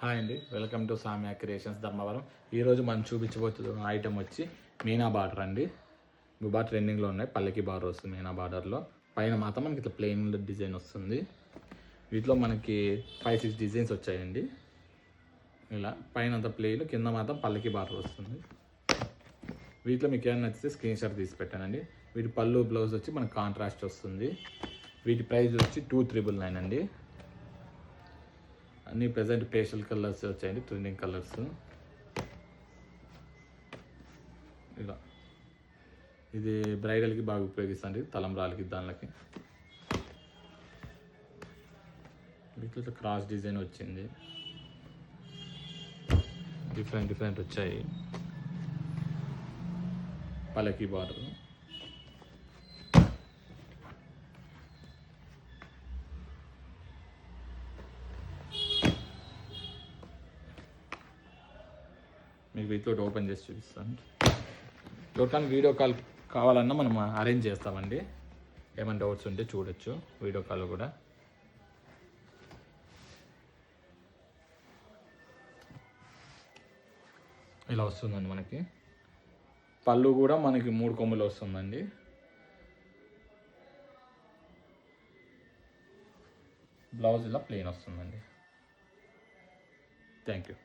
Hi అండి, welcome to సామ్యా creations Dharmavaram. ఈరోజు మనం చూపించబోతున్న ఐటెం వచ్చి మీనా బార్డర్ అండి. ఈ బార్డర్ ట్రెండింగ్లో ఉన్నాయి. పల్లకి బార్డర్ వస్తుంది మీనా బార్డర్లో. పైన మాత్రం మనకి ఇట్లా ప్లెయిన్ డిజైన్ వస్తుంది. వీటిలో మనకి 5-6 డిజైన్స్ వచ్చాయండి. ఇలా పైన అంతా ప్లెయిన్, కింద మాత్రం పల్లకి బార్డర్ వస్తుంది. వీటిలో మీకు ఏమైనా నచ్చితే స్క్రీన్ షాట్ తీసి పెట్టానండి. వీటి పళ్ళు బ్లౌజ్ వచ్చి మనకు కాంట్రాస్ట్ వస్తుంది. వీటి ప్రైస్ వచ్చి 2,999 అండి. అన్ని ప్రజెంట్ పేస్టల్ కలర్స్ వచ్చాయండి, ట్రెండింగ్ కలర్స్. ఇలా ఇది బ్రైడల్కి బాగా ఉపయోగిస్తుంది, తలంబ్రాలకి దానికి. వీటిలో క్రాస్ డిజైన్ వచ్చింది, డిఫరెంట్ వచ్చాయి. పలకి బార్డర్, మీకు వీటిలో ఓపెన్ చేసి చూపిస్తాను. ఎవరికైనా వీడియో కాల్ కావాలన్నా మనం అరేంజ్ చేస్తామండి. ఏమైనా డౌట్స్ ఉంటే చూడొచ్చు వీడియో కాల్ కూడా. ఇలా వస్తుందండి మనకి. పళ్ళు కూడా మనకి 3 కొమ్ములు వస్తుందండి. బ్లౌజ్ ఇలా ప్లెయిన్ వస్తుందండి. Thank you.